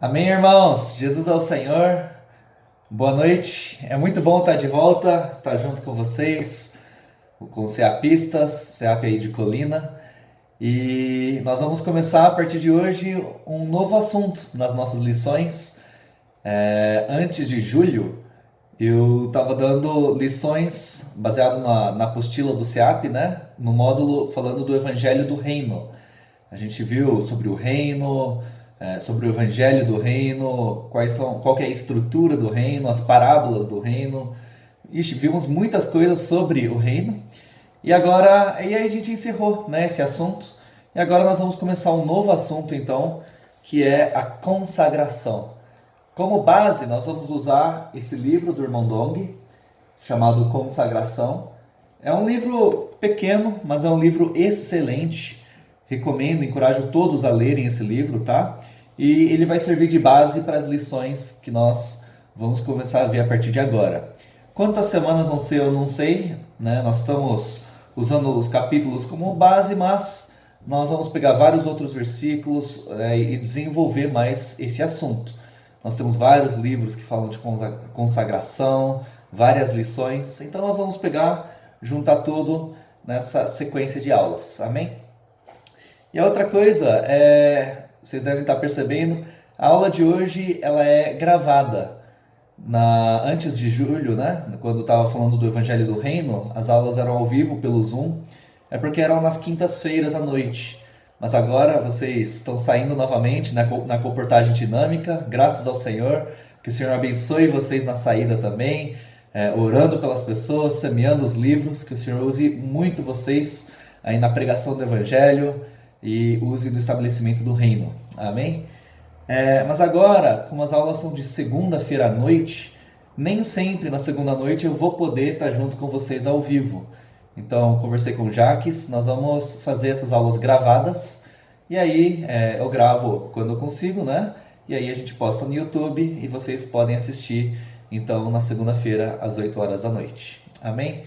Amém, irmãos? Jesus é o Senhor. Boa noite. É muito bom estar de volta, estar junto com vocês, com os CEAPistas, CEAP aí de Colina. E nós vamos começar a partir de hoje um novo assunto nas nossas lições. Antes de julho, eu estava dando lições baseado na apostila do CEAP, né? No módulo falando do Evangelho do Reino. A gente viu sobre o reino, sobre o evangelho do reino, qual que é a estrutura do reino, as parábolas do reino. Ixi, vimos muitas coisas sobre o reino. E aí a gente encerrou, né, esse assunto. E agora nós vamos começar um novo assunto, então, que é a consagração. Como base, nós vamos usar esse livro do irmão Dong, chamado Consagração. É um livro pequeno, mas é um livro excelente. Recomendo, encorajo todos a lerem esse livro, tá? E ele vai servir de base para as lições que nós vamos começar a ver a partir de agora. Quantas semanas vão ser, eu não sei, né? Nós estamos usando os capítulos como base, mas nós vamos pegar vários outros versículos e desenvolver mais esse assunto. Nós temos vários livros que falam de consagração, várias lições, então nós vamos pegar, juntar tudo nessa sequência de aulas, amém? E a outra coisa, vocês devem estar percebendo, a aula de hoje ela é gravada. Antes de julho, né, quando estava falando do Evangelho do Reino, as aulas eram ao vivo pelo Zoom, é porque eram nas quintas-feiras à noite. Mas agora vocês estão saindo novamente na comportagem dinâmica, graças ao Senhor, que o Senhor abençoe vocês na saída também, orando pelas pessoas, semeando os livros, que o Senhor use muito vocês aí na pregação do Evangelho e use no estabelecimento do reino. Amém? Mas agora, como as aulas são de segunda-feira à noite, nem sempre na segunda noite eu vou poder estar junto com vocês ao vivo. Então, conversei com o Jaques, nós vamos fazer essas aulas gravadas, e aí eu gravo quando eu consigo, né? E aí a gente posta no YouTube e vocês podem assistir, então, na segunda-feira, às 8 horas da noite. Amém?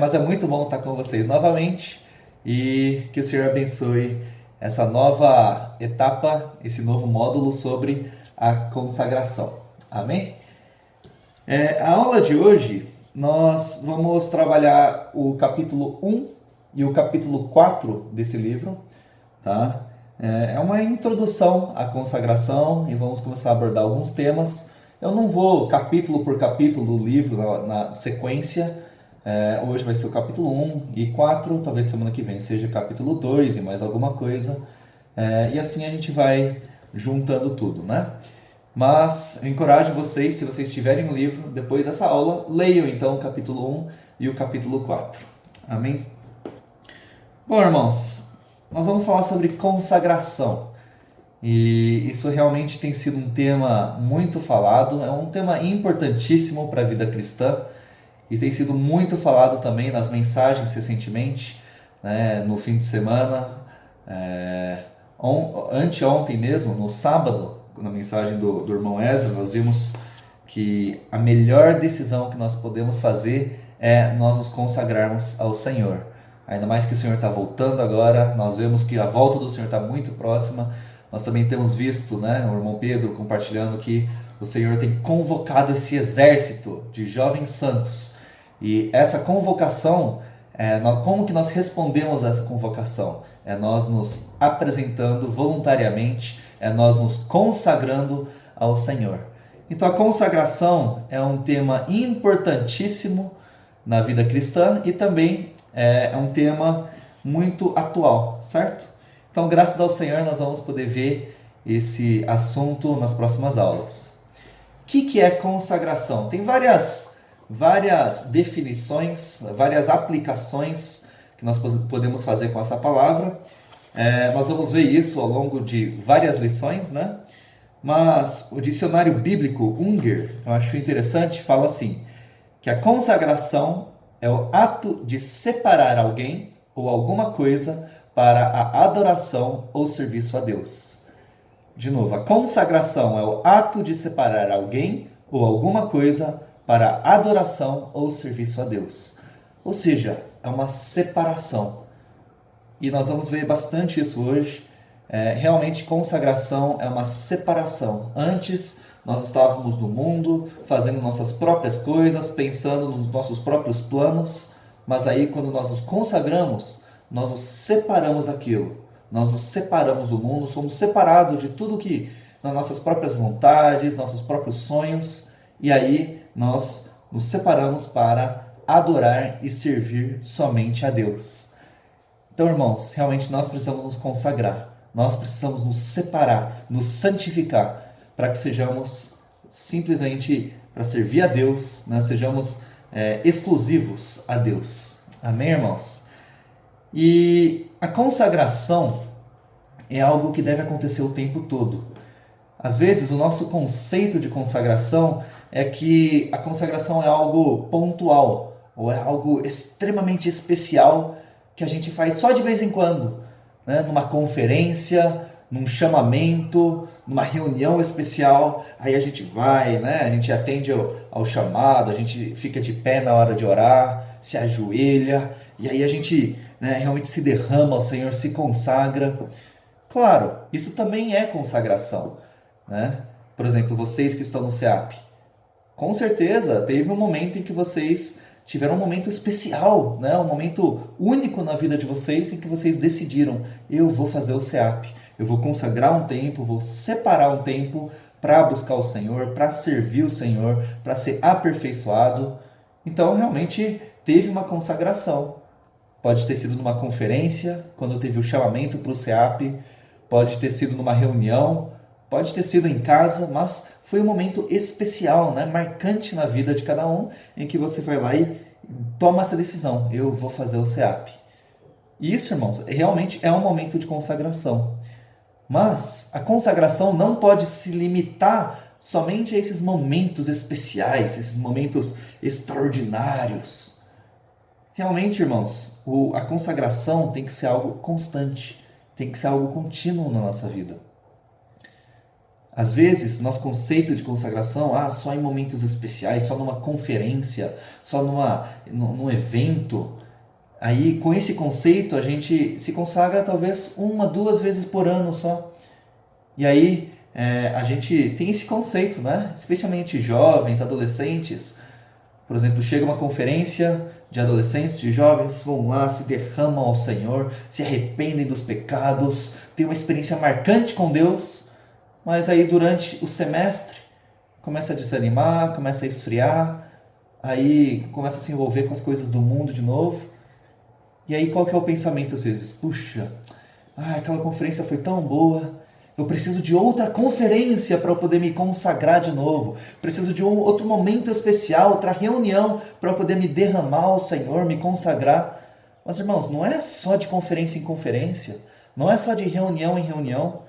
Mas é muito bom estar com vocês novamente, e que o Senhor abençoe essa nova etapa, esse novo módulo sobre a consagração. Amém? A aula de hoje, nós vamos trabalhar o capítulo 1 e o capítulo 4 desse livro, tá? É uma introdução à consagração e vamos começar a abordar alguns temas. Eu não vou capítulo por capítulo do livro na sequência. Hoje vai ser o capítulo 1 e 4, talvez semana que vem seja capítulo 2 e mais alguma coisa. E assim a gente vai juntando tudo, né? Mas eu encorajo vocês, se vocês tiverem um livro, depois dessa aula, leiam então o capítulo 1 e o capítulo 4. Amém? Bom, irmãos, nós vamos falar sobre consagração. E isso realmente tem sido um tema muito falado, é um tema importantíssimo para a vida cristã e tem sido muito falado também nas mensagens recentemente, né, no fim de semana, anteontem mesmo, no sábado, na mensagem do irmão Ezra, nós vimos que a melhor decisão que nós podemos fazer é nós nos consagrarmos ao Senhor. Ainda mais que o Senhor está voltando agora, nós vemos que a volta do Senhor está muito próxima. Nós também temos visto, né, o irmão Pedro compartilhando que o Senhor tem convocado esse exército de jovens santos. E essa convocação, como que nós respondemos a essa convocação? É nós nos apresentando voluntariamente, é nós nos consagrando ao Senhor. Então a consagração é um tema importantíssimo na vida cristã e também é um tema muito atual, certo? Então, graças ao Senhor, nós vamos poder ver esse assunto nas próximas aulas. O que é consagração? Tem várias definições, várias aplicações que nós podemos fazer com essa palavra. Nós vamos ver isso ao longo de várias lições, né? Mas o dicionário bíblico Unger, eu acho interessante, fala assim, que a consagração é o ato de separar alguém ou alguma coisa para a adoração ou serviço a Deus. De novo, a consagração é o ato de separar alguém ou alguma coisa para a adoração ou serviço a Deus. Ou seja, é uma separação. E nós vamos ver bastante isso hoje. Realmente, consagração é uma separação. Antes, nós estávamos no mundo, fazendo nossas próprias coisas, pensando nos nossos próprios planos, mas aí, quando nós nos consagramos, nós nos separamos daquilo. Nós nos separamos do mundo, somos separados de tudo que, nas nossas próprias vontades, nossos próprios sonhos, e aí nós nos separamos para adorar e servir somente a Deus. Então, irmãos, realmente nós precisamos nos consagrar, nós precisamos nos separar, nos santificar, para que sejamos simplesmente para servir a Deus, né? Sejamos exclusivos a Deus. Amém, irmãos? E a consagração é algo que deve acontecer o tempo todo. Às vezes, o nosso conceito de consagração é que a consagração é algo pontual, ou é algo extremamente especial que a gente faz só de vez em quando, né? Numa conferência, num chamamento, numa reunião especial, aí a gente vai, né? A gente atende ao chamado, a gente fica de pé na hora de orar, se ajoelha, e aí a gente, né, realmente se derrama ao Senhor, se consagra. Claro, isso também é consagração, né? Por exemplo, vocês que estão no SEAP, com certeza teve um momento em que vocês tiveram um momento especial, né? Um momento único na vida de vocês em que vocês decidiram: eu vou fazer o SEAP, eu vou consagrar um tempo, vou separar um tempo para buscar o Senhor, para servir o Senhor, para ser aperfeiçoado. Então, realmente teve uma consagração. Pode ter sido numa conferência, quando teve o chamamento para o SEAP, pode ter sido numa reunião, pode ter sido em casa, mas foi um momento especial, né? Marcante na vida de cada um, em que você vai lá e toma essa decisão: eu vou fazer o SEAP. E isso, irmãos, realmente é um momento de consagração. Mas a consagração não pode se limitar somente a esses momentos especiais, esses momentos extraordinários. Realmente, irmãos, a consagração tem que ser algo constante, tem que ser algo contínuo na nossa vida. Às vezes, nosso conceito de consagração, só em momentos especiais, só numa conferência, só num evento. Aí, com esse conceito, a gente se consagra talvez 1, 2 vezes por ano só. E aí, a gente tem esse conceito, né? Especialmente jovens, adolescentes. Por exemplo, chega uma conferência de adolescentes, de jovens, vão lá, se derramam ao Senhor, se arrependem dos pecados, têm uma experiência marcante com Deus, mas aí durante o semestre começa a desanimar, começa a esfriar, aí começa a se envolver com as coisas do mundo de novo. E aí qual que é o pensamento às vezes? Puxa, aquela conferência foi tão boa, eu preciso de outra conferência para eu poder me consagrar de novo. Preciso de um outro momento especial, outra reunião para eu poder me derramar ao Senhor, me consagrar. Mas, irmãos, não é só de conferência em conferência. Não é só de reunião em reunião.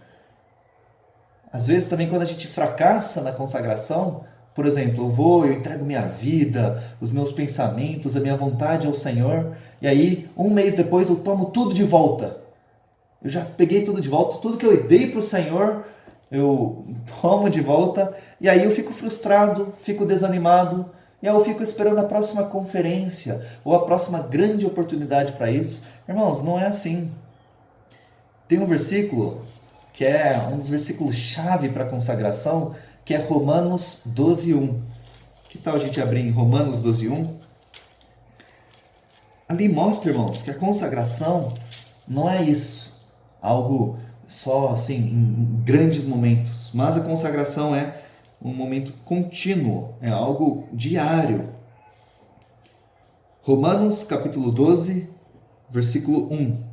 Às vezes também quando a gente fracassa na consagração, por exemplo, eu entrego minha vida, os meus pensamentos, a minha vontade ao Senhor, e aí 1 mês depois eu tomo tudo de volta. Eu já peguei tudo de volta, tudo que eu dei para o Senhor, eu tomo de volta, e aí eu fico frustrado, fico desanimado, e aí eu fico esperando a próxima conferência, ou a próxima grande oportunidade para isso. Irmãos, não é assim. Tem um versículo, que é um dos versículos-chave para a consagração, que é Romanos 12:1. Que tal a gente abrir em Romanos 12:1? Ali mostra, irmãos, que a consagração não é isso, algo só assim em grandes momentos, mas a consagração é um momento contínuo, é algo diário. Romanos capítulo 12, versículo 1.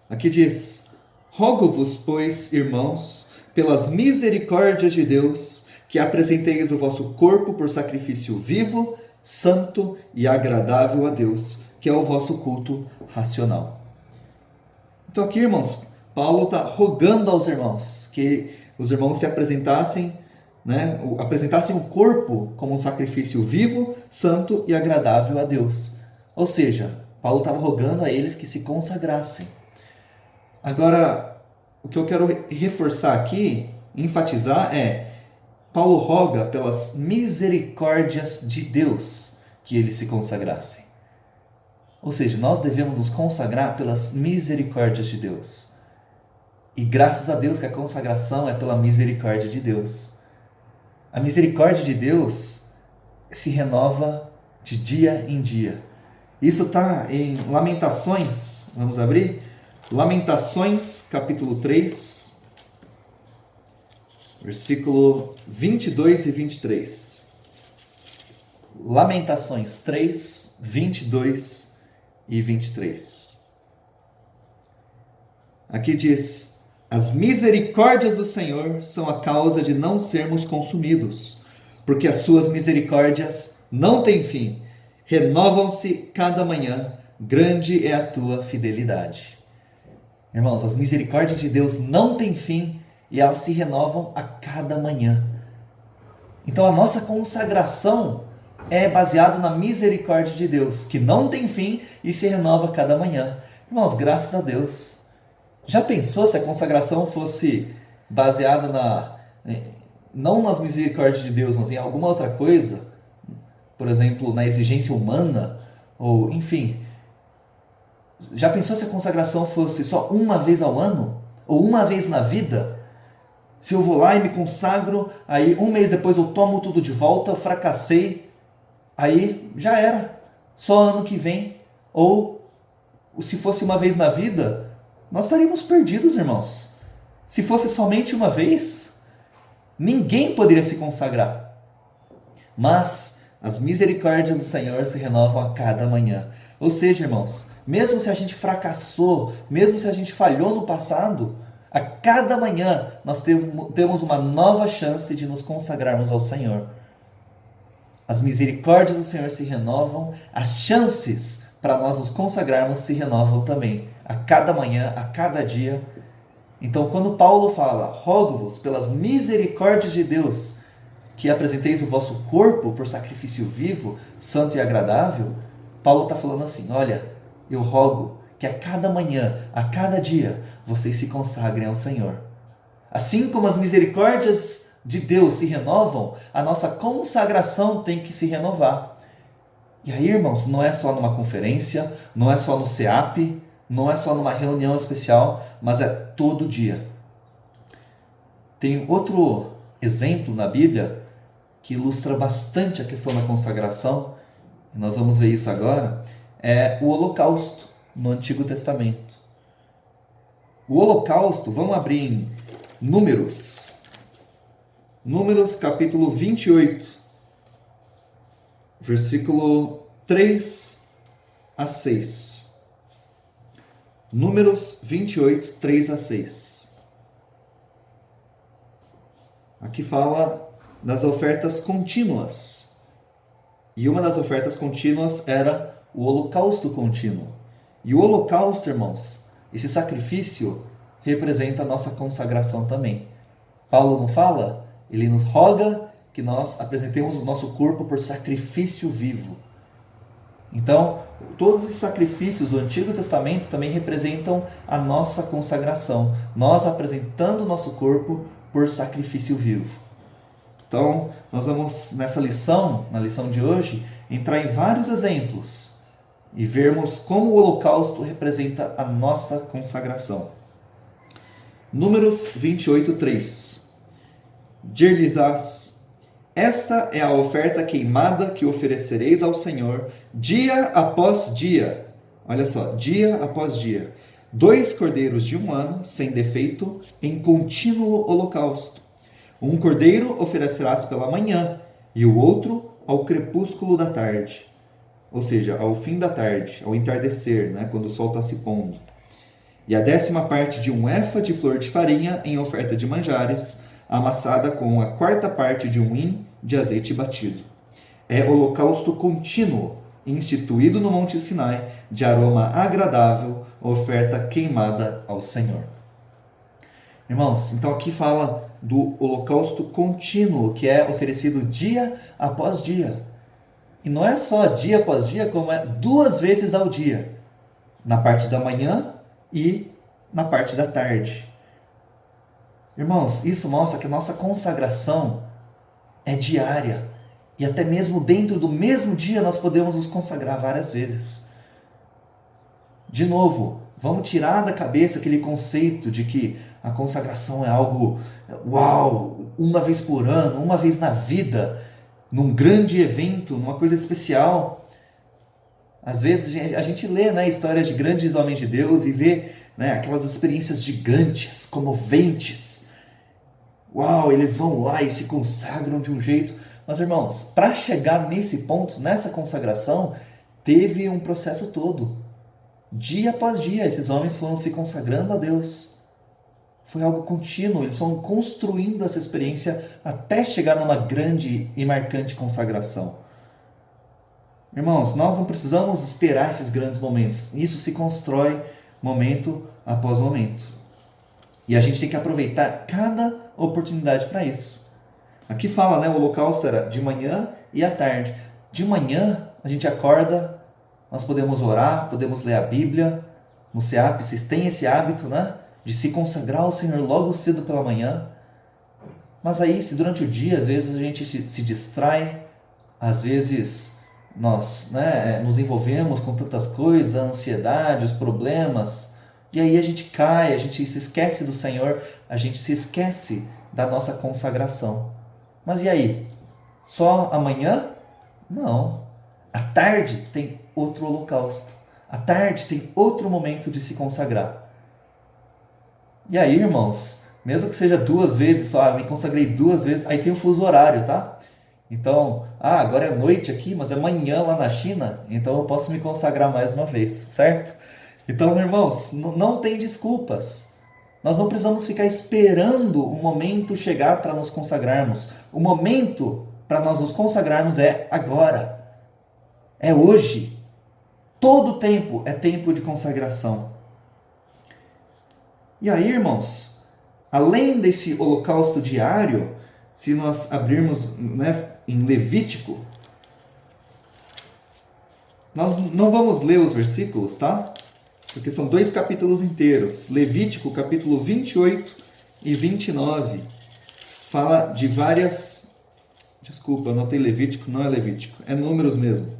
Aqui diz: rogo-vos, pois, irmãos, pelas misericórdias de Deus, que apresenteis o vosso corpo por sacrifício vivo, santo e agradável a Deus, que é o vosso culto racional. Então aqui, irmãos, Paulo está rogando aos irmãos que os irmãos se apresentassem, né, apresentassem o corpo como um sacrifício vivo, santo e agradável a Deus. Ou seja, Paulo estava rogando a eles que se consagrassem. Agora, o que eu quero reforçar aqui, enfatizar Paulo roga pelas misericórdias de Deus que eles se consagrassem. Ou seja, nós devemos nos consagrar pelas misericórdias de Deus. E graças a Deus que a consagração é pela misericórdia de Deus. A misericórdia de Deus se renova de dia em dia. Isso está em Lamentações, vamos abrir? Lamentações, capítulo 3, versículo 22 e 23. Lamentações 3, 22 e 23. Aqui diz: as misericórdias do Senhor são a causa de não sermos consumidos, porque as suas misericórdias não têm fim, renovam-se cada manhã, grande é a tua fidelidade. Irmãos, as misericórdias de Deus não têm fim e elas se renovam a cada manhã. Então a nossa consagração é baseada na misericórdia de Deus, que não tem fim e se renova a cada manhã. Irmãos, graças a Deus. Já pensou se a consagração fosse baseada não nas misericórdias de Deus, mas em alguma outra coisa? Por exemplo, na exigência humana? Ou, enfim. Já pensou se a consagração fosse só uma vez ao ano? Ou uma vez na vida? Se eu vou lá e me consagro, aí um mês depois eu tomo tudo de volta, eu fracassei, aí já era. Só ano que vem. Ou, se fosse uma vez na vida, nós estaríamos perdidos, irmãos. Se fosse somente uma vez, ninguém poderia se consagrar. Mas as misericórdias do Senhor se renovam a cada manhã. Ou seja, irmãos, mesmo se a gente fracassou, mesmo se a gente falhou no passado, a cada manhã nós temos uma nova chance de nos consagrarmos ao Senhor. As misericórdias do Senhor se renovam, as chances para nós nos consagrarmos se renovam também, a cada manhã, a cada dia. Então, quando Paulo fala: rogo-vos pelas misericórdias de Deus, que apresenteis o vosso corpo por sacrifício vivo, santo e agradável, Paulo está falando assim: olha, eu rogo que a cada manhã, a cada dia, vocês se consagrem ao Senhor. Assim como as misericórdias de Deus se renovam, a nossa consagração tem que se renovar. E aí, irmãos, não é só numa conferência, não é só no CEAP, não é só numa reunião especial, mas é todo dia. Tem outro exemplo na Bíblia que ilustra bastante a questão da consagração, e nós vamos ver isso agora, é o Holocausto no Antigo Testamento. O Holocausto, vamos abrir em Números capítulo 28, versículo 3 a 6. Números 28, 3 a 6. Aqui fala das ofertas contínuas. E uma das ofertas contínuas era o holocausto contínuo. E o holocausto, irmãos, esse sacrifício representa a nossa consagração também. Paulo não fala? Ele nos roga que nós apresentemos o nosso corpo por sacrifício vivo. Então, todos os sacrifícios do Antigo Testamento também representam a nossa consagração. Nós apresentando o nosso corpo por sacrifício vivo. Então, nós vamos nessa lição, na lição de hoje, entrar em vários exemplos e vermos como o holocausto representa a nossa consagração. Números 28, 3. Dir-lhes-ás: esta é a oferta queimada que oferecereis ao Senhor dia após dia. Olha só, dia após dia. 2 cordeiros de 1 ano, sem defeito, em contínuo holocausto. Um cordeiro oferecerás pela manhã, e o outro ao crepúsculo da tarde. Ou seja, ao fim da tarde, ao entardecer, quando o sol está se pondo. E a 10ª parte de 1 efa de flor de farinha em oferta de manjares, amassada com a 4ª parte de 1 hin de azeite batido. É holocausto contínuo, instituído no Monte Sinai, de aroma agradável, oferta queimada ao Senhor. Irmãos, então aqui fala do holocausto contínuo, que é oferecido dia após dia. E não é só dia após dia, como é 2 vezes ao dia. Na parte da manhã e na parte da tarde. Irmãos, isso mostra que a nossa consagração é diária. E até mesmo dentro do mesmo dia nós podemos nos consagrar várias vezes. de novo, vamos tirar da cabeça aquele conceito de que a consagração é algo, uau, uma vez por ano, uma vez na vida, num grande evento, numa coisa especial. Às vezes a gente lê, né, histórias de grandes homens de Deus e vê, né, aquelas experiências gigantes, comoventes. Uau, eles vão lá e se consagram de um jeito. Mas, irmãos, para chegar nesse ponto, nessa consagração, teve um processo todo. Dia após dia, esses homens foram se consagrando a Deus. Foi algo contínuo, eles foram construindo essa experiência até chegar numa grande e marcante consagração. Irmãos, nós não precisamos esperar esses grandes momentos. Isso se constrói momento após momento. E a gente tem que aproveitar cada oportunidade para isso. Aqui fala, né, o holocausto era de manhã e à tarde. De manhã a gente acorda, nós podemos orar, podemos ler a Bíblia. No SEAP vocês têm esse hábito, né, de se consagrar ao Senhor logo cedo pela manhã. Mas aí, se durante o dia, às vezes a gente se distrai, às vezes nós, né, nos envolvemos com tantas coisas, a ansiedade, os problemas, e aí a gente cai, a gente se esquece do Senhor, a gente se esquece da nossa consagração. Mas e aí? Só amanhã? Não. À tarde tem outro holocausto. À tarde tem outro momento de se consagrar. E aí, irmãos, mesmo que seja 2 vezes só, eu me consagrei 2 vezes, aí tem o fuso horário, tá? Então, agora é noite aqui, mas é manhã lá na China, então eu posso me consagrar mais uma vez, certo? Então, irmãos, não tem desculpas. Nós não precisamos ficar esperando o momento chegar para nos consagrarmos. O momento para nós nos consagrarmos é agora. É hoje. Todo tempo é tempo de consagração. E aí, irmãos, além desse holocausto diário, se nós abrirmos, né, em Levítico, nós não vamos ler os versículos, tá? Porque são 2 capítulos inteiros. Levítico, capítulo 28 e 29, fala de várias... Desculpa, eu anotei Levítico, não é Levítico, é Números mesmo.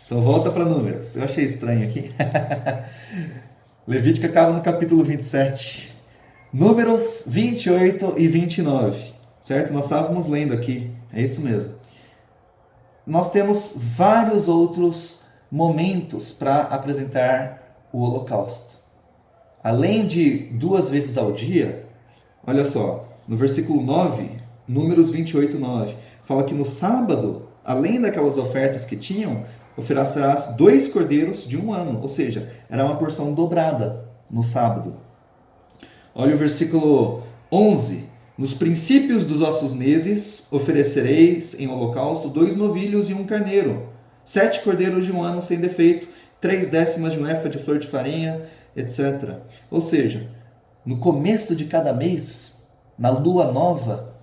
Então volta para Números, eu achei estranho aqui. Levítico acaba no capítulo 27. Números 28 e 29, certo? Nós estávamos lendo aqui, é isso mesmo. Nós temos vários outros momentos para apresentar o holocausto. Além de 2 vezes ao dia, olha só, no versículo 9, Números 28, 9, fala que no sábado, além daquelas ofertas que tinham, oferecerás 2 cordeiros de 1 ano, ou seja, era uma porção dobrada no sábado. Olha o versículo 11, nos princípios dos vossos meses oferecereis em holocausto 2 novilhos e 1 carneiro, 7 cordeiros de 1 ano sem defeito, 3/10 de um efa de flor de farinha, etc. Ou seja, no começo de cada mês, na lua nova,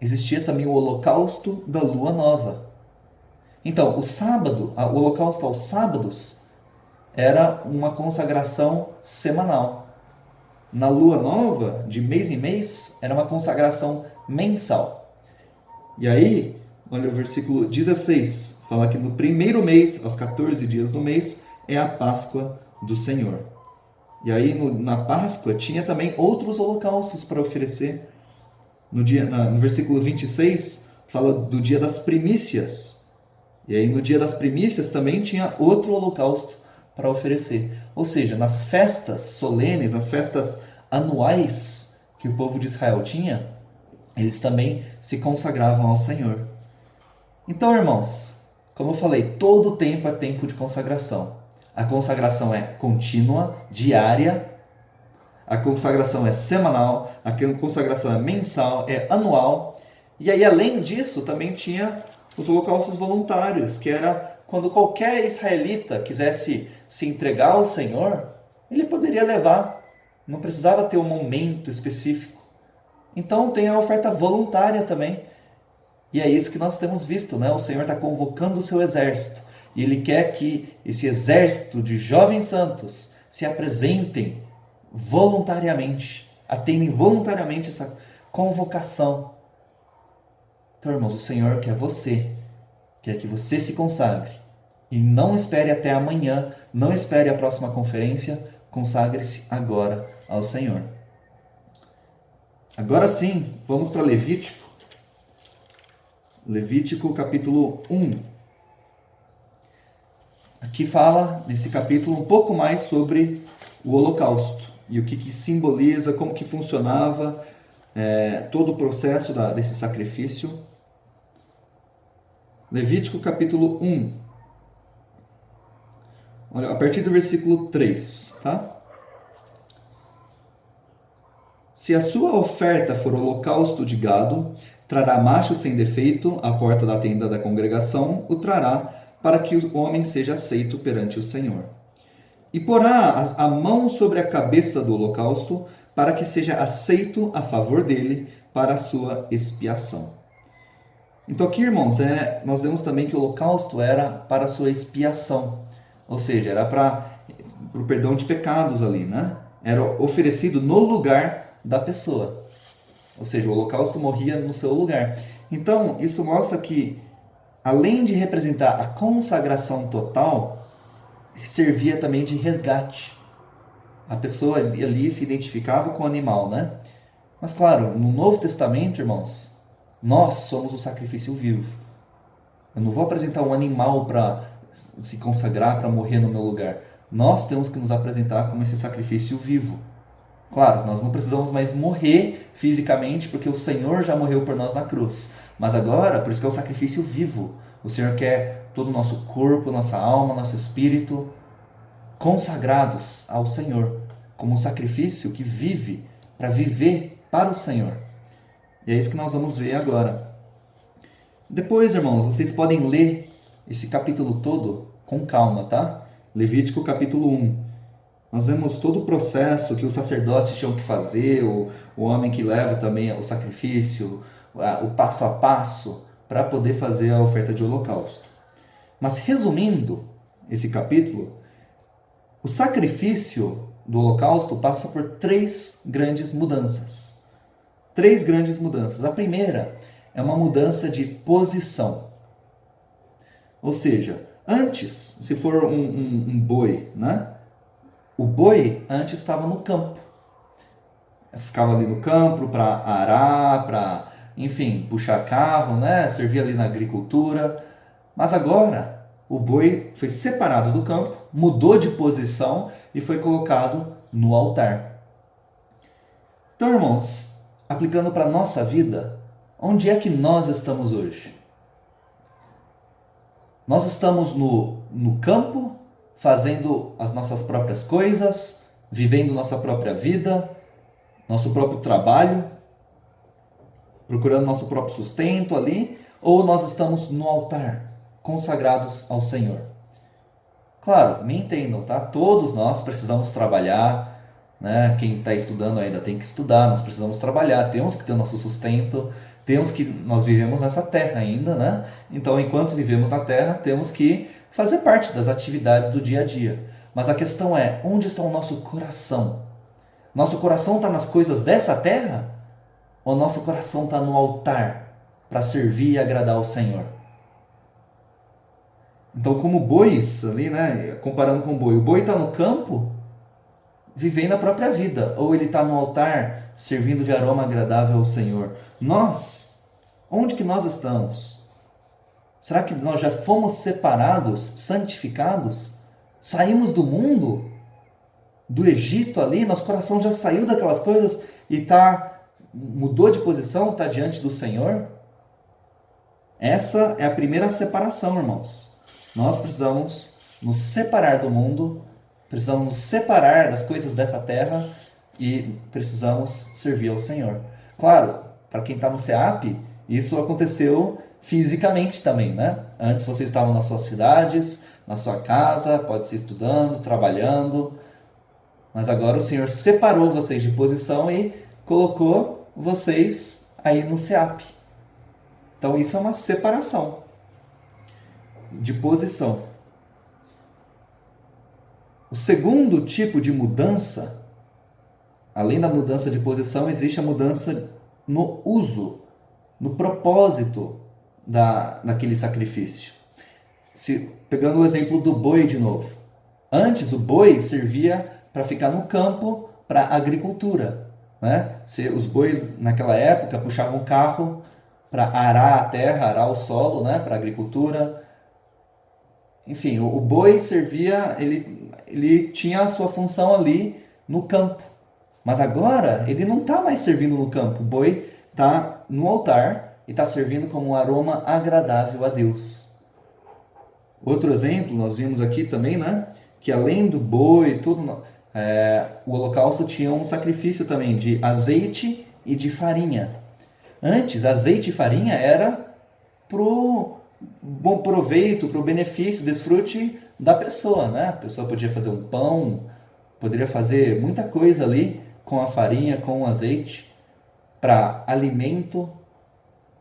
existia também o holocausto da lua nova. Então, o sábado, o holocausto aos sábados, era uma consagração semanal. Na lua nova, de mês em mês, era uma consagração mensal. E aí, olha o versículo 16, fala que no primeiro mês, aos 14 dias do mês, é a Páscoa do Senhor. E aí na Páscoa tinha também outros holocaustos para oferecer. No versículo 26 fala do dia das primícias. E aí no dia das primícias também tinha outro holocausto para oferecer. Ou seja, nas festas solenes, nas festas anuais que o povo de Israel tinha, eles também se consagravam ao Senhor. Então, irmãos, como eu falei, todo tempo é tempo de consagração. A consagração é contínua, diária, a consagração é semanal, a consagração é mensal, é anual. E aí, além disso, também tinha os holocaustos voluntários, que era quando qualquer israelita quisesse se entregar ao Senhor, ele poderia levar, não precisava ter um momento específico. Então tem a oferta voluntária também. E é isso que nós temos visto, né? O Senhor está convocando o seu exército. E Ele quer que esse exército de jovens santos se apresentem voluntariamente, atendem voluntariamente essa convocação. Então, irmãos, o Senhor quer que você se consagre. E não espere até amanhã, não espere a próxima conferência, consagre-se agora ao Senhor. Agora sim, vamos para Levítico. Levítico capítulo 1. Aqui fala, nesse capítulo, um pouco mais sobre o holocausto e o que simboliza, como que funcionava todo o processo desse sacrifício. Levítico capítulo 1. Olha, a partir do versículo 3, tá? Se a sua oferta for holocausto de gado, trará macho sem defeito à porta da tenda da congregação, o trará para que o homem seja aceito perante o Senhor. E porá a mão sobre a cabeça do holocausto, para que seja aceito a favor dele para a sua expiação. Então aqui, irmãos, nós vemos também que o holocausto era para a sua expiação. Ou seja, era para o perdão de pecados ali, né? Era oferecido no lugar da pessoa. Ou seja, o holocausto morria no seu lugar. Então, isso mostra que, além de representar a consagração total, servia também de resgate. A pessoa ali se identificava com o animal, né? Mas claro, no Novo Testamento, irmãos, nós somos o sacrifício vivo. Eu não vou apresentar um animal para se consagrar, para morrer no meu lugar. Nós temos que nos apresentar como esse sacrifício vivo. Claro, nós não precisamos mais morrer fisicamente, porque o Senhor já morreu por nós na cruz. Mas agora, por isso que é o sacrifício vivo. O Senhor quer todo o nosso corpo, nossa alma, nosso espírito consagrados ao Senhor, como um sacrifício que vive para viver para o Senhor. E é isso que nós vamos ver agora. Depois, irmãos, vocês podem ler esse capítulo todo com calma, tá? Levítico capítulo 1. Nós vemos todo o processo que os sacerdotes tinham que fazer, o homem que leva também o sacrifício, o passo a passo para poder fazer a oferta de holocausto. Mas resumindo esse capítulo, o sacrifício do holocausto passa por três grandes mudanças. Três grandes mudanças. A primeira é uma mudança de posição. Ou seja, antes, se for um boi, né? O boi antes estava no campo. Ficava ali no campo para arar, para, enfim, puxar carro, né? Servia ali na agricultura. Mas agora o boi foi separado do campo, mudou de posição e foi colocado no altar. Então, irmãos, aplicando para a nossa vida, onde é que nós estamos hoje? Nós estamos no campo, fazendo as nossas próprias coisas, vivendo nossa própria vida, nosso próprio trabalho, procurando nosso próprio sustento ali, ou nós estamos no altar, consagrados ao Senhor? Claro, me entendam, tá? Todos nós precisamos trabalhar, né? Quem está estudando ainda tem que estudar, nós precisamos trabalhar, temos que ter o nosso sustento, nós vivemos nessa terra ainda, né? Então, enquanto vivemos na terra, temos que fazer parte das atividades do dia a dia. Mas a questão é, onde está o nosso coração? Nosso coração está nas coisas dessa terra? Ou nosso coração está no altar para servir e agradar ao Senhor? Então, como bois ali, né? Comparando com o boi está no campo, vivendo a própria vida, ou ele está no altar, servindo de aroma agradável ao Senhor. Nós, onde que nós estamos? Será que nós já fomos separados, santificados? Saímos do mundo? Do Egito ali? Nosso coração já saiu daquelas coisas e mudou de posição, está diante do Senhor? Essa é a primeira separação, irmãos. Nós precisamos nos separar do mundo, precisamos nos separar das coisas dessa terra e precisamos servir ao Senhor. Claro, para quem está no SEAP, isso aconteceu fisicamente também, né? Antes vocês estavam nas suas cidades, na sua casa, pode ser estudando, trabalhando, mas agora o Senhor separou vocês de posição e colocou vocês aí no SEAP. Então isso é uma separação de posição. O segundo tipo de mudança, além da mudança de posição, existe a mudança no uso, no propósito daquele sacrifício. Pegando o exemplo do boi de novo. Antes o boi servia para ficar no campo, para agricultura, né? Os bois naquela época puxavam carro para arar a terra, arar o solo, né? Para agricultura. Enfim, o boi servia, ele tinha a sua função ali no campo. Mas agora ele não está mais servindo no campo. O boi está no altar e está servindo como um aroma agradável a Deus. Outro exemplo, nós vimos aqui também, né? Que além do boi, tudo, o holocausto tinha um sacrifício também de azeite e de farinha. Antes, azeite e farinha era pro bom proveito, pro benefício, desfrute da pessoa, né? A pessoa podia fazer um pão, poderia fazer muita coisa ali com a farinha, com o azeite, para alimento.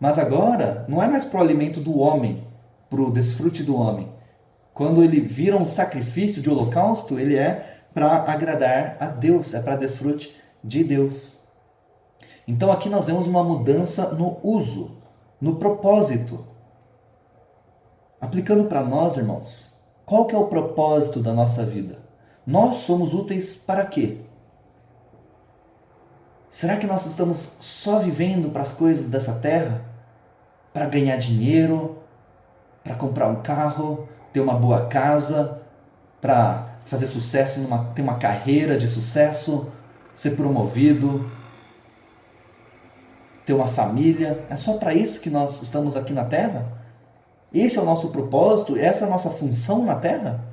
Mas agora não é mais para o alimento do homem, para o desfrute do homem. Quando ele vira um sacrifício de holocausto, ele é para agradar a Deus, é para desfrute de Deus. Então aqui nós vemos uma mudança no uso, no propósito. Aplicando para nós, irmãos, qual que é o propósito da nossa vida? Nós somos úteis para quê? Será que nós estamos só vivendo para as coisas dessa terra? Para ganhar dinheiro? Para comprar um carro? Ter uma boa casa? Para fazer sucesso, ter uma carreira de sucesso? Ser promovido? Ter uma família? É só para isso que nós estamos aqui na terra? Esse é o nosso propósito? Essa é a nossa função na terra?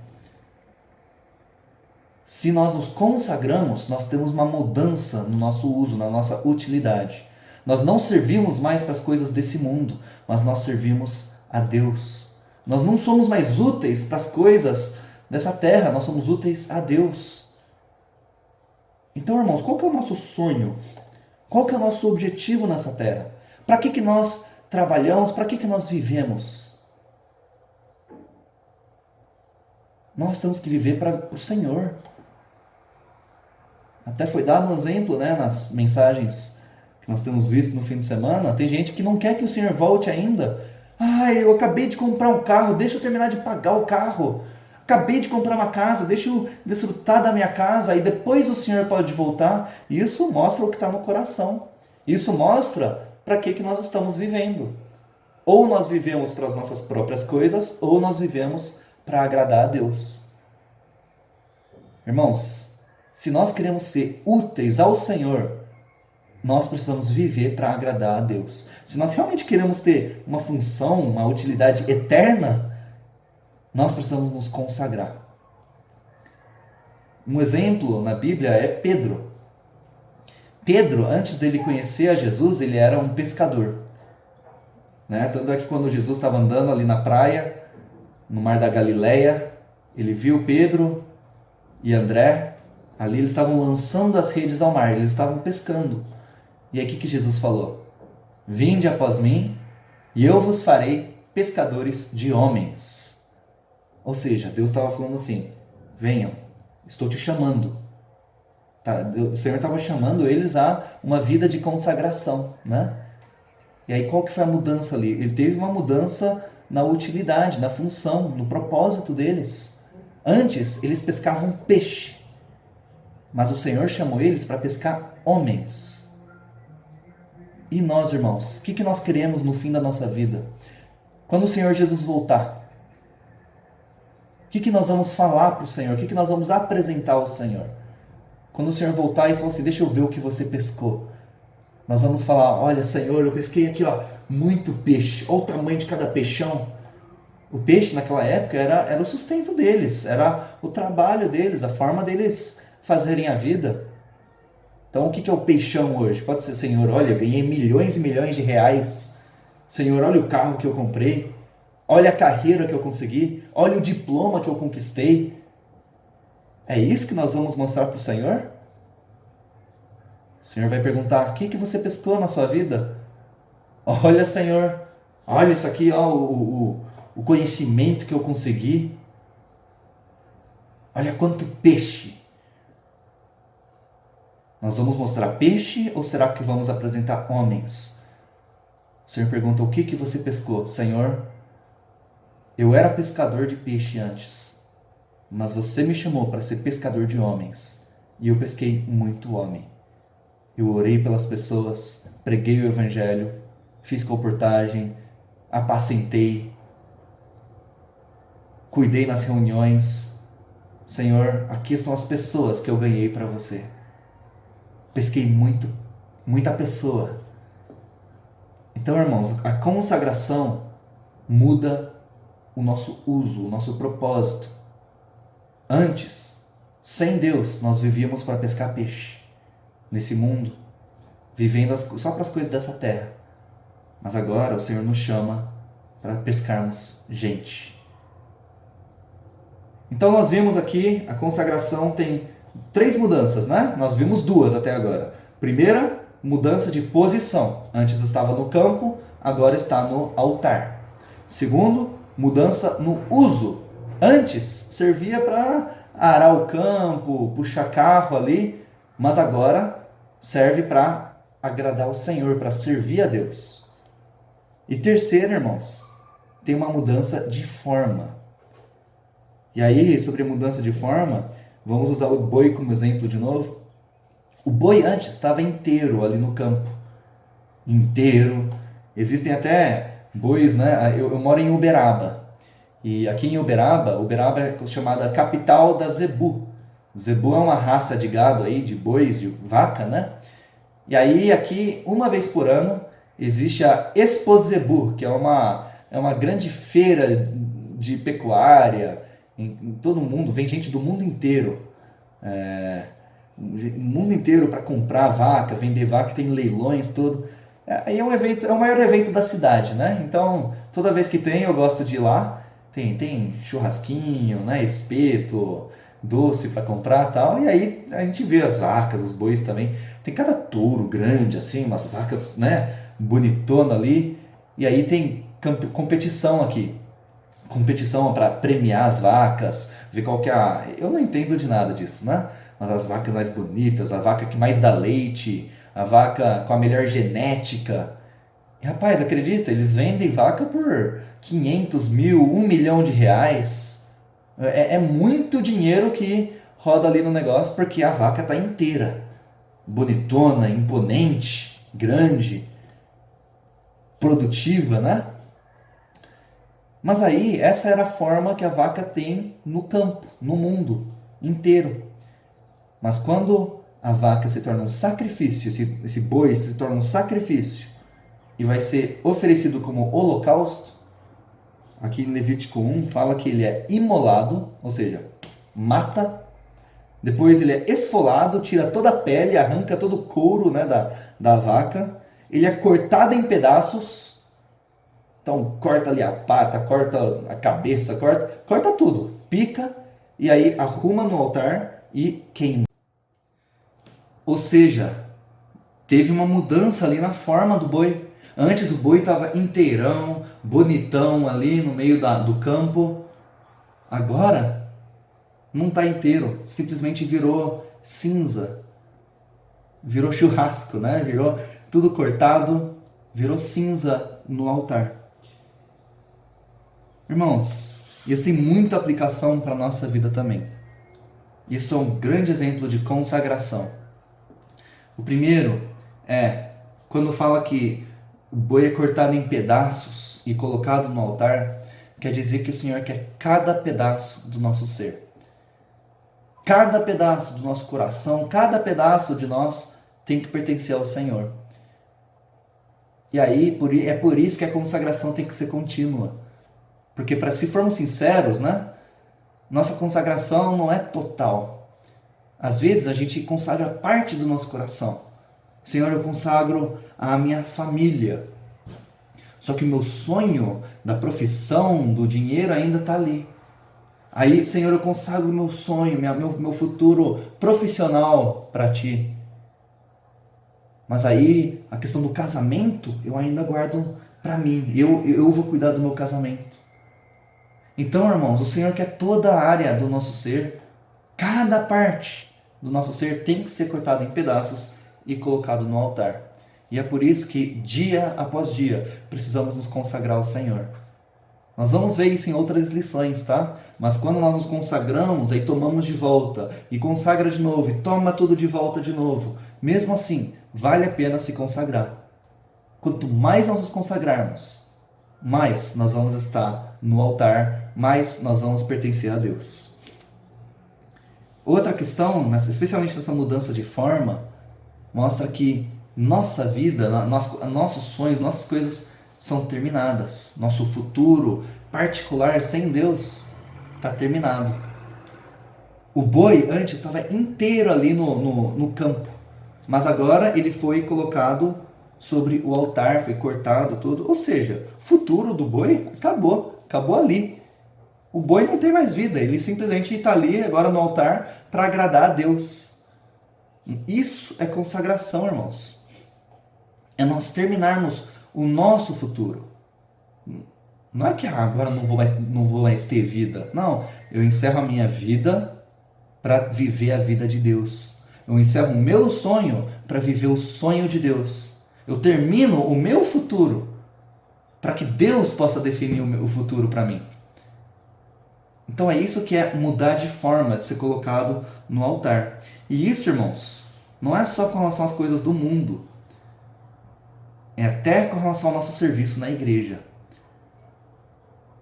Se nós nos consagramos, nós temos uma mudança no nosso uso, na nossa utilidade. Nós não servimos mais para as coisas desse mundo, mas nós servimos a Deus. Nós não somos mais úteis para as coisas dessa terra, nós somos úteis a Deus. Então, irmãos, qual que é o nosso sonho? Qual que é o nosso objetivo nessa terra? Para que nós trabalhamos? Para que nós vivemos? Nós temos que viver para o Senhor. Até foi dado um exemplo, né, nas mensagens que nós temos visto no fim de semana. Tem gente que não quer que o Senhor volte ainda. Eu acabei de comprar um carro, deixa eu terminar de pagar o carro. Acabei de comprar uma casa, deixa eu desfrutar da minha casa, aí depois o Senhor pode voltar. Isso mostra o que está no coração. Isso mostra para que nós estamos vivendo. Ou nós vivemos para as nossas próprias coisas, ou nós vivemos para agradar a Deus. Irmãos, se nós queremos ser úteis ao Senhor, nós precisamos viver para agradar a Deus. Se nós realmente queremos ter uma função, uma utilidade eterna, nós precisamos nos consagrar. Um exemplo na Bíblia é Pedro. Pedro, antes dele conhecer a Jesus, ele era um pescador. Né? Tanto é que quando Jesus estava andando ali na praia, no mar da Galileia, ele viu Pedro e André. Ali eles estavam lançando as redes ao mar, eles estavam pescando. E aí o que Jesus falou? Vinde após mim, e eu vos farei pescadores de homens. Ou seja, Deus estava falando assim, venham, estou te chamando. O Senhor estava chamando eles a uma vida de consagração, né? E aí qual que foi a mudança ali? Ele teve uma mudança na utilidade, na função, no propósito deles. Antes, eles pescavam peixe. Mas o Senhor chamou eles para pescar homens. E nós, irmãos, o que nós queremos no fim da nossa vida? Quando o Senhor Jesus voltar, o que nós vamos falar para o Senhor? O que nós vamos apresentar ao Senhor? Quando o Senhor voltar e falar assim, deixa eu ver o que você pescou. Nós vamos falar, olha Senhor, eu pesquei aqui muito peixe. Olha o tamanho de cada peixão. O peixe naquela época era o sustento deles, era o trabalho deles, a forma deles fazerem a vida. Então o que é o peixão hoje? Pode ser, Senhor, olha, ganhei milhões e milhões de reais. Senhor, olha o carro que eu comprei. Olha a carreira que eu consegui. Olha o diploma que eu conquistei. É isso que nós vamos mostrar para o Senhor? O Senhor vai perguntar, o que você pescou na sua vida? Olha, Senhor, olha isso aqui, o conhecimento que eu consegui. Olha quanto peixe. Nós vamos mostrar peixe ou será que vamos apresentar homens? O Senhor pergunta, o que você pescou? Senhor, eu era pescador de peixe antes, mas você me chamou para ser pescador de homens. e eu pesquei muito homem. Eu orei pelas pessoas, preguei o evangelho, fiz comportagem, apacentei, cuidei nas reuniões. Senhor, aqui estão as pessoas que eu ganhei para você. Pesquei muita pessoa. Então, irmãos, a consagração muda o nosso uso, o nosso propósito. Antes, sem Deus, nós vivíamos para pescar peixe nesse mundo, vivendo só para as coisas dessa terra. Mas agora o Senhor nos chama para pescarmos gente. Então nós vimos aqui, a consagração tem 3 mudanças, né? Nós vimos 2 até agora. Primeira, mudança de posição. Antes estava no campo, agora está no altar. Segundo, mudança no uso. Antes servia para arar o campo, puxar carro ali, mas agora serve para agradar o Senhor, para servir a Deus. E terceiro, irmãos, tem uma mudança de forma. E aí, sobre a mudança de forma, vamos usar o boi como exemplo de novo. O boi antes estava inteiro ali no campo. Inteiro. Existem até bois, né? Eu moro em Uberaba. E aqui em Uberaba é chamada capital da Zebu. Zebu é uma raça de gado aí, de bois, de vaca, né? E aí aqui, uma vez por ano, existe a Expo Zebu, que é uma grande feira de pecuária. Em todo mundo, vem gente do mundo inteiro. O mundo inteiro para comprar vaca, vender vaca, tem leilões, tudo. Aí é um evento, é o maior evento da cidade, né? Então, toda vez que tem, eu gosto de ir lá. Tem churrasquinho, né? Espeto, doce para comprar e tal. E aí a gente vê as vacas, os bois também. Tem cada touro grande, assim, umas vacas, né? Bonitona ali. E aí tem competição aqui. Competição para premiar as vacas, ver qual que é a... Eu não entendo de nada disso, né? Mas as vacas mais bonitas, a vaca que mais dá leite, a vaca com a melhor genética. E, rapaz, acredita? Eles vendem vaca por 500 mil, 1 milhão de reais. É muito dinheiro que roda ali no negócio porque a vaca está inteira. Bonitona, imponente, grande, produtiva, né? Mas aí, essa era a forma que a vaca tem no campo, no mundo inteiro. Mas quando a vaca se torna um sacrifício, esse boi se torna um sacrifício e vai ser oferecido como holocausto, aqui em Levítico 1 fala que ele é imolado, ou seja, mata, depois ele é esfolado, tira toda a pele, arranca todo o couro, né, da vaca, ele é cortado em pedaços. Então corta ali a pata, corta a cabeça, corta tudo, pica e aí arruma no altar e queima. Ou seja, teve uma mudança ali na forma do boi. Antes o boi estava inteirão, bonitão ali no meio do campo. Agora não está inteiro, simplesmente virou cinza. Virou churrasco, né? Virou tudo cortado, virou cinza no altar. Irmãos, isso tem muita aplicação para a nossa vida também. Isso é um grande exemplo de consagração. O primeiro é quando fala que o boi é cortado em pedaços e colocado no altar, quer dizer que o Senhor quer cada pedaço do nosso ser. Cada pedaço do nosso coração, cada pedaço de nós tem que pertencer ao Senhor. E aí, é por isso que a consagração tem que ser contínua. Porque, se formos sinceros, né, nossa consagração não é total. Às vezes a gente consagra parte do nosso coração. Senhor, eu consagro a minha família. Só que o meu sonho da profissão, do dinheiro ainda está ali. Aí, Senhor, eu consagro o meu sonho, meu futuro profissional para Ti. Mas aí, a questão do casamento, eu ainda guardo para mim. Eu vou cuidar do meu casamento. Então, irmãos, o Senhor quer toda a área do nosso ser, cada parte do nosso ser tem que ser cortada em pedaços e colocado no altar. E é por isso que, dia após dia, precisamos nos consagrar ao Senhor. Nós vamos ver isso em outras lições, tá? Mas quando nós nos consagramos, aí tomamos de volta, e consagra de novo, e toma tudo de volta de novo. Mesmo assim, vale a pena se consagrar. Quanto mais nós nos consagrarmos, mais nós vamos estar no altar, mais nós vamos pertencer a Deus. Outra questão, especialmente nessa mudança de forma, mostra que nossa vida, nossos sonhos, nossas coisas são terminadas. Nosso futuro particular sem Deus está terminado. O boi antes estava inteiro ali no campo, mas agora ele foi colocado sobre o altar, foi cortado tudo. Ou seja, o futuro do boi acabou ali. O boi não tem mais vida, ele simplesmente está ali agora no altar para agradar a Deus. Isso é consagração, irmãos. É nós terminarmos o nosso futuro. Não é que agora não vou mais ter vida. Não, eu encerro a minha vida para viver a vida de Deus. Eu encerro o meu sonho para viver o sonho de Deus. Eu termino o meu futuro para que Deus possa definir o futuro para mim. Então é isso que é mudar de forma, de ser colocado no altar. E isso, irmãos, não é só com relação às coisas do mundo. É até com relação ao nosso serviço na igreja.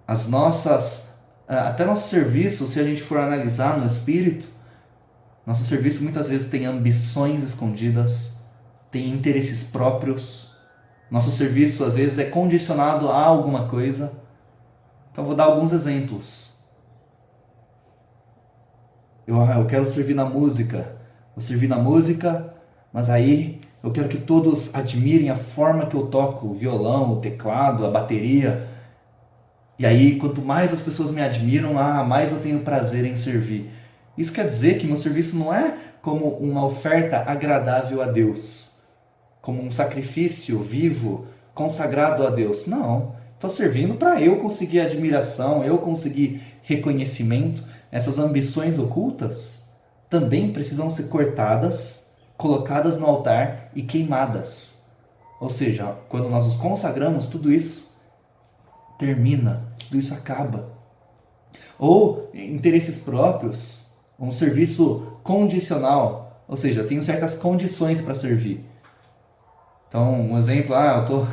Até nosso serviço, se a gente for analisar no espírito, nosso serviço muitas vezes tem ambições escondidas, tem interesses próprios. Nosso serviço às vezes é condicionado a alguma coisa. Então vou dar alguns exemplos. Eu quero servir na música. Vou servir na música, mas aí eu quero que todos admirem a forma que eu toco o violão, o teclado, a bateria. E aí, quanto mais as pessoas me admiram, mais eu tenho prazer em servir. Isso quer dizer que meu serviço não é como uma oferta agradável a Deus, como um sacrifício vivo, consagrado a Deus. Não, estou servindo para eu conseguir admiração, eu conseguir reconhecimento. Essas ambições ocultas também precisam ser cortadas, colocadas no altar e queimadas. Ou seja, quando nós nos consagramos, tudo isso termina, tudo isso acaba. Ou interesses próprios, um serviço condicional, ou seja, eu tenho certas condições para servir. Então, um exemplo, eu estou...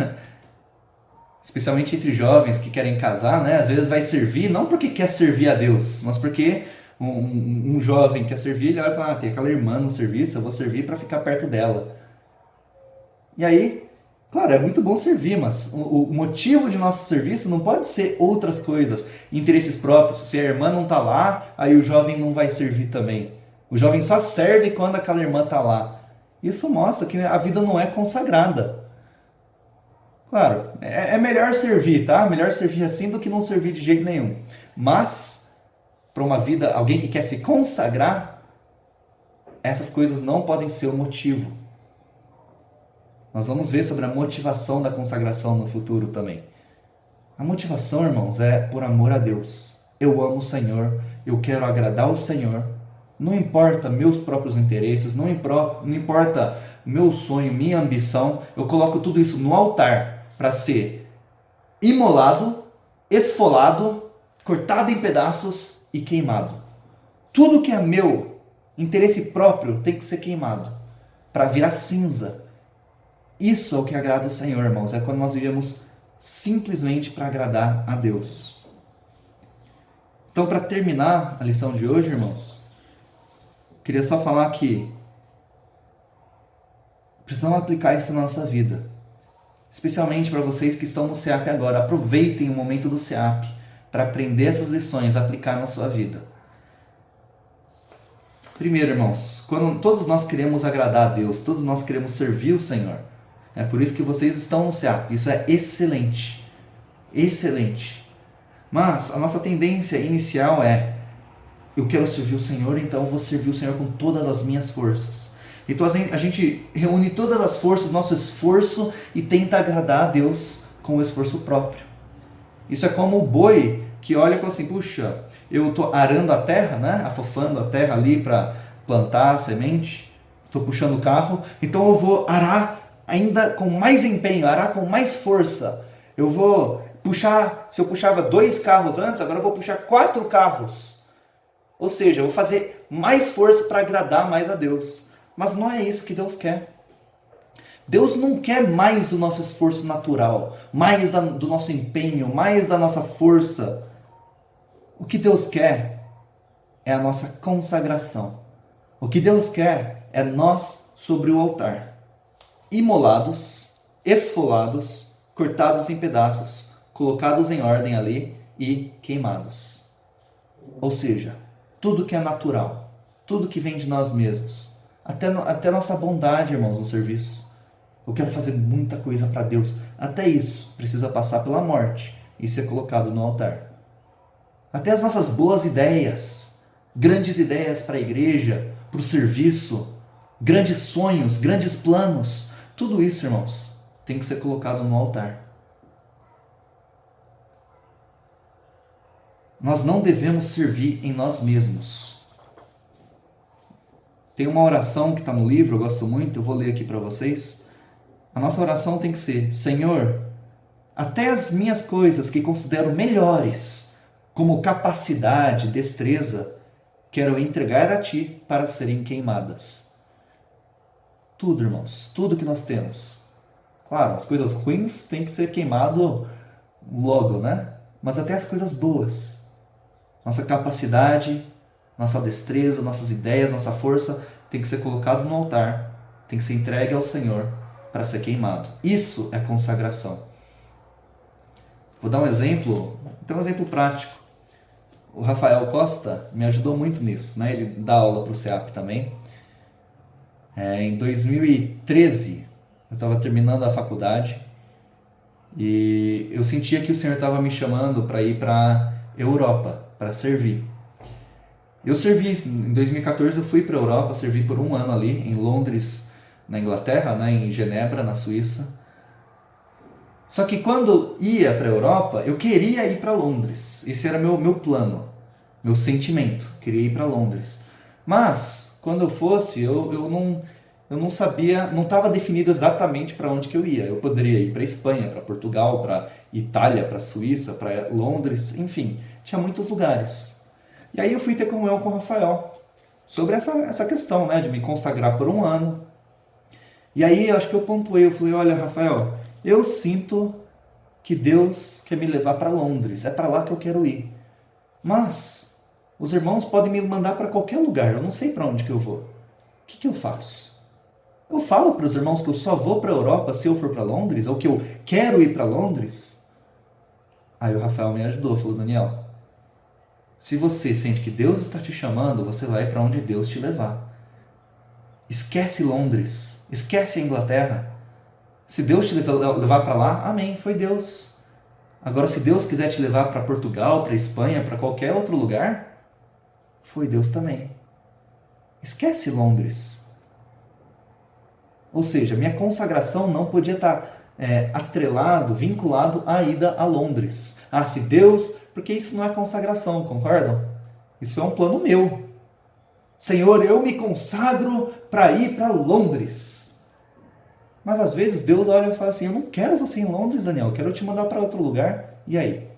especialmente entre jovens que querem casar, né? Às vezes vai servir, não porque quer servir a Deus, mas porque um jovem quer servir, ele vai falar, tem aquela irmã no serviço, eu vou servir para ficar perto dela. E aí, claro, é muito bom servir, mas o motivo de nosso serviço não pode ser outras coisas, interesses próprios. Se a irmã não está lá, aí o jovem não vai servir também. O jovem só serve quando aquela irmã está lá. Isso mostra que a vida não é consagrada. Claro, é melhor servir, tá? Melhor servir assim do que não servir de jeito nenhum. Mas, para uma vida, alguém que quer se consagrar, essas coisas não podem ser o motivo. Nós vamos ver sobre a motivação da consagração no futuro também. A motivação, irmãos, é por amor a Deus. Eu amo o Senhor, eu quero agradar o Senhor. Não importa meus próprios interesses, não importa meu sonho, minha ambição, eu coloco tudo isso no altar para ser imolado, esfolado, cortado em pedaços e queimado. Tudo que é meu, interesse próprio, tem que ser queimado para virar cinza. Isso é o que agrada o Senhor, irmãos. É quando nós vivemos simplesmente para agradar a Deus. Então, para terminar a lição de hoje, irmãos, queria só falar que precisamos aplicar isso na nossa vida. Especialmente para vocês que estão no SEAP agora. Aproveitem o momento do SEAP para aprender essas lições, aplicar na sua vida. Primeiro, irmãos, quando todos nós queremos agradar a Deus, todos nós queremos servir o Senhor. É por isso que vocês estão no SEAP. Isso é excelente. Excelente. Mas a nossa tendência inicial é: eu quero servir o Senhor, então eu vou servir o Senhor com todas as minhas forças. Então a gente reúne todas as forças, nosso esforço, e tenta agradar a Deus com o esforço próprio. Isso é como o boi que olha e fala assim: puxa, eu estou arando a terra, né? Afofando a terra ali para plantar a semente, estou puxando o carro, então eu vou arar ainda com mais empenho, arar com mais força. Eu vou Se eu puxava 2 carros antes, agora eu vou puxar 4 carros. Ou seja, eu vou fazer mais força para agradar mais a Deus. Mas não é isso que Deus quer. Deus não quer mais do nosso esforço natural, mais do nosso empenho, mais da nossa força. O que Deus quer é a nossa consagração. O que Deus quer é nós sobre o altar, imolados, esfolados, cortados em pedaços, colocados em ordem ali e queimados. Ou seja, tudo que é natural, tudo que vem de nós mesmos, até nossa bondade, irmãos, no serviço. Eu quero fazer muita coisa para Deus. Até isso precisa passar pela morte e ser colocado no altar. Até as nossas boas ideias, grandes ideias para a igreja, para o serviço, grandes sonhos, grandes planos, tudo isso, irmãos, tem que ser colocado no altar. Nós não devemos servir em nós mesmos. Tem uma oração que está no livro, eu gosto muito, eu vou ler aqui para vocês. A nossa oração tem que ser: Senhor, até as minhas coisas que considero melhores, como capacidade, destreza, quero entregar a Ti para serem queimadas. Tudo, irmãos, tudo que nós temos. Claro, as coisas ruins têm que ser queimado logo, né? Mas até as coisas boas. Nossa capacidade, nossa destreza, nossas ideias, nossa força tem que ser colocado no altar, tem que ser entregue ao Senhor para ser queimado. Isso é consagração. Vou dar um exemplo, então um exemplo prático. O Rafael Costa me ajudou muito nisso, né? Ele dá aula para o CEAP também. Em 2013, eu estava terminando a faculdade e eu sentia que o Senhor estava me chamando para ir para a Europa, para servir. Eu servi, em 2014 eu fui para a Europa, servi por 1 ano ali, em Londres, na Inglaterra, né, em Genebra, na Suíça. Só que quando ia para a Europa, eu queria ir para Londres. Esse era meu plano, meu sentimento, queria ir para Londres. Mas, quando eu fosse, eu não sabia, não estava definido exatamente para onde que eu ia. Eu poderia ir para a Espanha, para Portugal, para Itália, para Suíça, para Londres, enfim, tinha muitos lugares. E aí eu fui ter comunhão com o Rafael sobre essa questão, né, de me consagrar por 1 ano. E aí acho que eu pontuei, eu falei: olha, Rafael, eu sinto que Deus quer me levar para Londres, é para lá que eu quero ir. Mas os irmãos podem me mandar para qualquer lugar, eu não sei para onde que eu vou. O que eu faço? Eu falo para os irmãos que eu só vou para a Europa se eu for para Londres, ou que eu quero ir para Londres? Aí o Rafael me ajudou, falou: Daniel, se você sente que Deus está te chamando, você vai para onde Deus te levar. Esquece Londres, esquece a Inglaterra. Se Deus te levar para lá, amém, foi Deus. Agora, se Deus quiser te levar para Portugal, para Espanha, para qualquer outro lugar, foi Deus também. Esquece Londres. Ou seja, minha consagração não podia estar atrelado, vinculado à ida a Londres. Ah, se Deus... Porque isso não é consagração, concordam? Isso é um plano meu. Senhor, eu me consagro para ir para Londres. Mas às vezes Deus olha e fala assim: eu não quero você em Londres, Daniel, eu quero te mandar para outro lugar. E aí?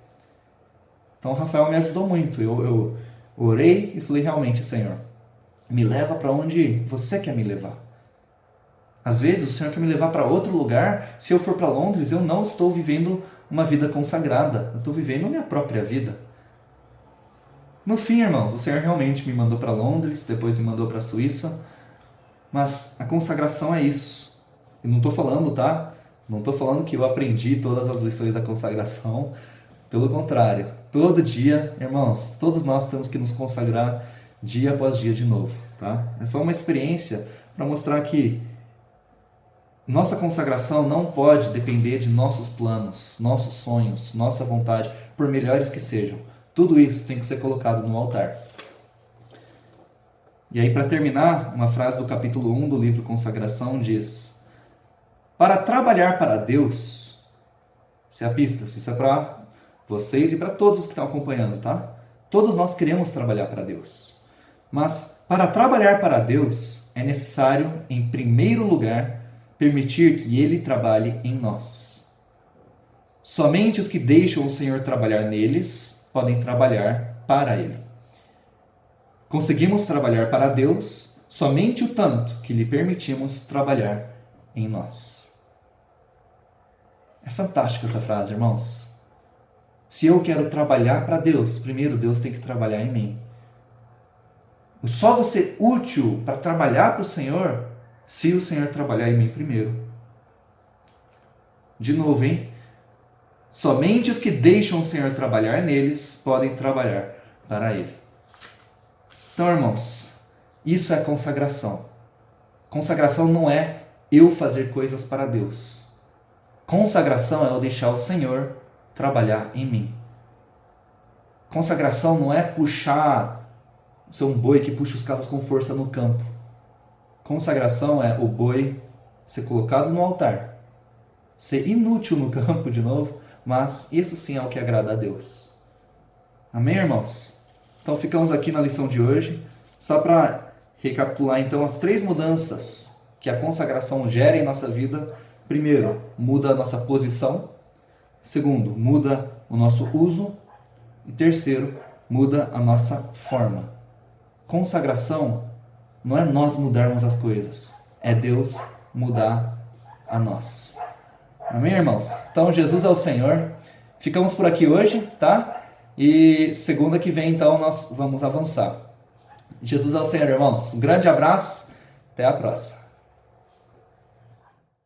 Então o Rafael me ajudou muito. Eu orei e falei: realmente, Senhor, me leva para onde você quer me levar. Às vezes o Senhor quer me levar para outro lugar. Se eu for para Londres, eu não estou vivendo uma vida consagrada. Eu estou vivendo a minha própria vida. No fim, irmãos, o Senhor realmente me mandou para Londres, depois me mandou para a Suíça. Mas a consagração é isso. Eu não estou falando, tá? Não estou falando que eu aprendi todas as lições da consagração. Pelo contrário, todo dia, irmãos, todos nós temos que nos consagrar dia após dia de novo, tá? É só uma experiência para mostrar que nossa consagração não pode depender de nossos planos, nossos sonhos, nossa vontade, por melhores que sejam. Tudo isso tem que ser colocado no altar. E aí, para terminar, uma frase do capítulo 1 do livro Consagração diz: para trabalhar para Deus, se é a pista, isso é para vocês e para todos que estão acompanhando, tá? Todos nós queremos trabalhar para Deus. Mas para trabalhar para Deus é necessário, em primeiro lugar, permitir que Ele trabalhe em nós. Somente os que deixam o Senhor trabalhar neles podem trabalhar para Ele. Conseguimos trabalhar para Deus somente o tanto que lhe permitimos trabalhar em nós. É fantástica essa frase, irmãos. Se eu quero trabalhar para Deus, primeiro Deus tem que trabalhar em mim. Eu só vou ser útil para trabalhar para o Senhor se o Senhor trabalhar em mim primeiro. De novo, hein? Somente os que deixam o Senhor trabalhar neles podem trabalhar para Ele. Então, irmãos, isso é consagração. Consagração não é eu fazer coisas para Deus. Consagração é eu deixar o Senhor trabalhar em mim. Consagração não é ser um boi que puxa os carros com força no campo. Consagração é o boi ser colocado no altar, ser inútil no campo de novo, mas isso sim é o que agrada a Deus. Amém, irmãos? Então ficamos aqui na lição de hoje, só para recapitular então as 3 mudanças que a consagração gera em nossa vida. Primeiro, muda a nossa posição. Segundo, muda o nosso uso. E terceiro, muda a nossa forma. Consagração não é nós mudarmos as coisas, é Deus mudar a nós. Amém, irmãos? Então, Jesus é o Senhor. Ficamos por aqui hoje, tá? E segunda que vem, então, nós vamos avançar. Jesus é o Senhor, irmãos. Um grande abraço. Até a próxima.